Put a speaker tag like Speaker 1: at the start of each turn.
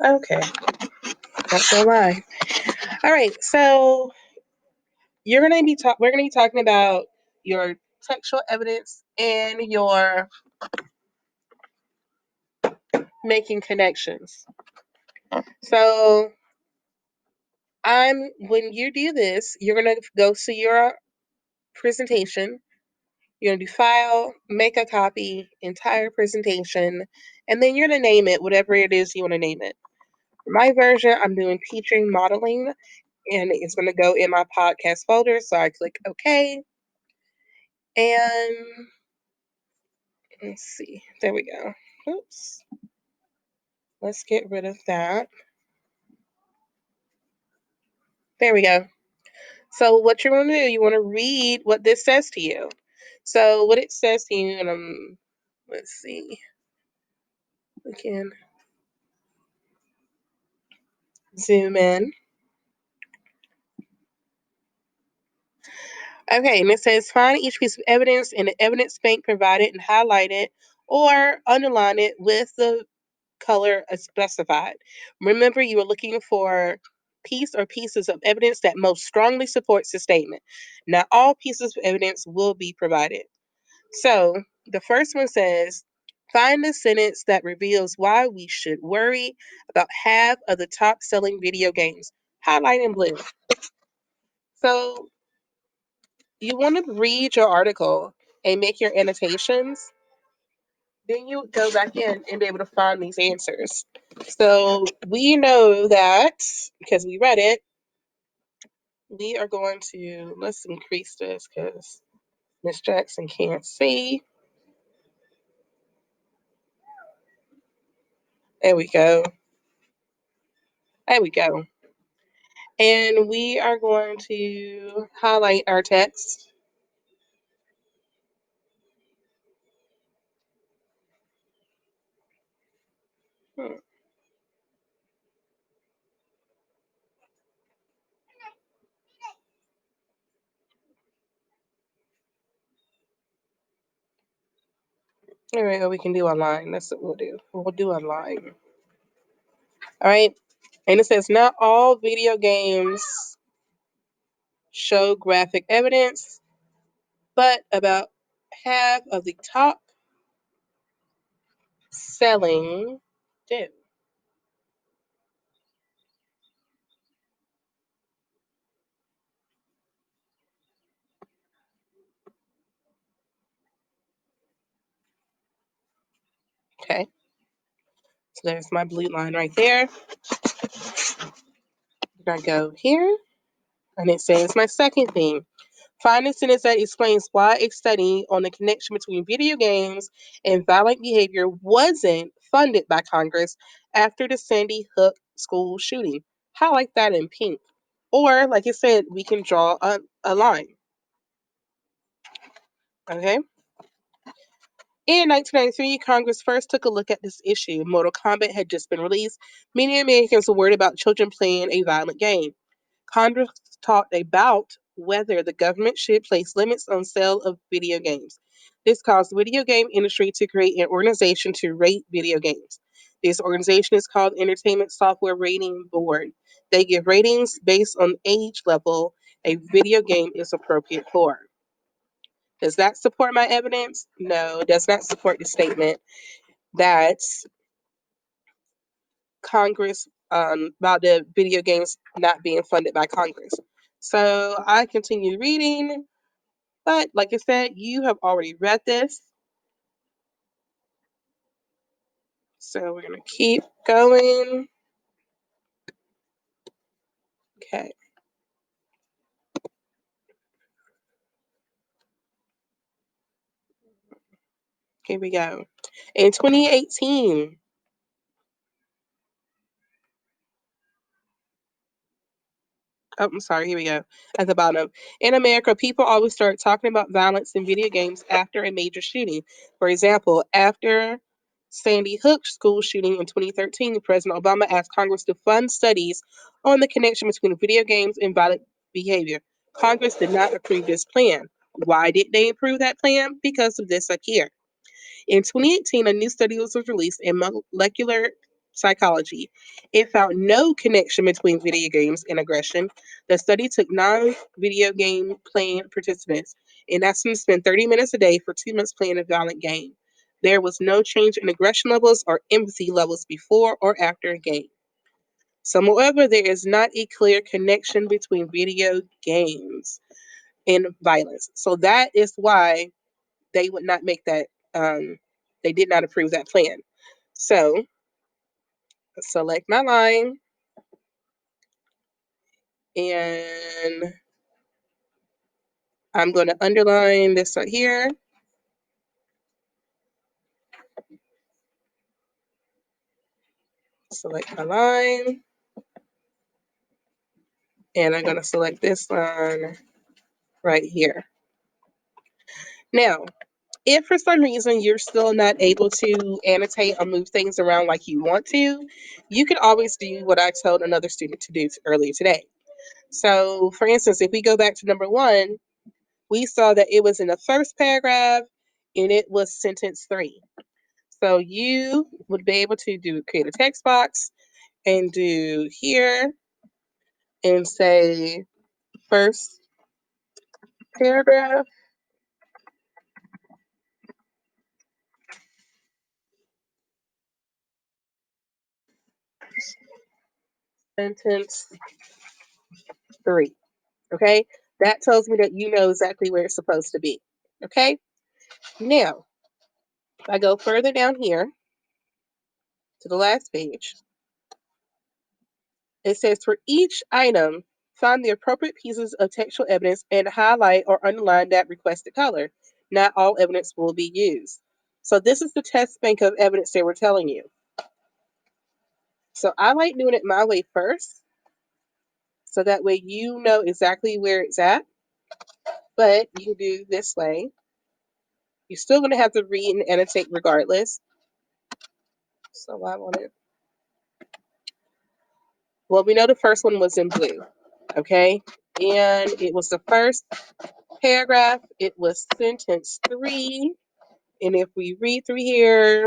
Speaker 1: Okay, that's no lie. All right, so we're gonna be talking about your textual evidence and your making connections. So when you do this, you're gonna go to your presentation. You're gonna do file, make a copy, entire presentation, and then you're gonna name it whatever it is you want to name it. For my version, I'm doing teaching modeling, and it's gonna go in my podcast folder. So I click OK, and let's see. There we go. Oops. Let's get rid of that. There we go. So what you want to do, you want to read what this says to you. So what it says to you, and let's see. We can zoom in. Okay, and it says find each piece of evidence in the evidence bank provided and highlight it or underline it with the color specified. Remember, you are looking for piece or pieces of evidence that most strongly supports the statement. Not all pieces of evidence will be provided. So the first one says, find the sentence that reveals why we should worry about half of the top selling video games. Highlight in blue. So you want to read your article and make your annotations. Then you go back in and be able to find these answers. So we know that because we read it, we are going to, let's increase this because Miss Jackson can't see. There we go. There we go. And we are going to highlight our text. Hmm. There we go. We can do online. That's what we'll do. We'll do online. All right. And it says not all video games show graphic evidence, but about half of the top selling do. Okay. So there's my blue line right there. We're going to go here. And it says my second thing. Find a sentence that explains why a study on the connection between video games and violent behavior wasn't funded by Congress after the Sandy Hook school shooting. Highlight that in pink. Or, like I said, we can draw a line. Okay? In 1993, Congress first took a look at this issue. Mortal Kombat had just been released. Many Americans were worried about children playing a violent game. Congress talked about whether the government should place limits on sale of video games. This caused the video game industry to create an organization to rate video games. This organization is called Entertainment Software Rating Board. They give ratings based on age level a video game is appropriate for. Does that support my evidence? No, it does not support the statement that Congress about the video games not being funded by Congress. So I continue reading, but like I said, you have already read this. So we're going to keep going. Okay. Here we go. In 2018, oh, I'm sorry, here we go. At the bottom. In America, people always start talking about violence in video games after a major shooting. For example, after Sandy Hook school shooting in 2013, President Obama asked Congress to fund studies on the connection between video games and violent behavior. Congress did not approve this plan. Why did they approve that plan? Because of this up here. In 2018, a new study was released in Molecular psychology. It found no connection between video games and aggression. The study took non-video game playing participants and asked them to spend 30 minutes a day for 2 months playing a violent game. There was no change in aggression levels or empathy levels before or after a game. So, moreover, there is not a clear connection between video games and violence. So that is why they would not make that. They did not approve that plan. So select my line, and I'm going to underline this right here. Select my line, and I'm going to select this line right here. Now, if for some reason you're still not able to annotate or move things around like you want to, you can always do what I told another student to do earlier today. So, for instance, if we go back to number 1, we saw that it was in the first paragraph and it was sentence 3. So you would be able to create a text box and do here and say first paragraph, sentence 3. Okay, that tells me that you know exactly where it's supposed to be. Okay, now if I go further down here to the last page, it says for each item, find the appropriate pieces of textual evidence and highlight or underline that requested color. Not all evidence will be used. So this is the test bank of evidence they were telling you. So I like doing it my way first, so that way you know exactly where it's at. But you can do this way. You're still going to have to read and annotate regardless. So I want to. Well, we know the first one was in blue, okay? And it was the first paragraph. It was sentence 3. And if we read through here,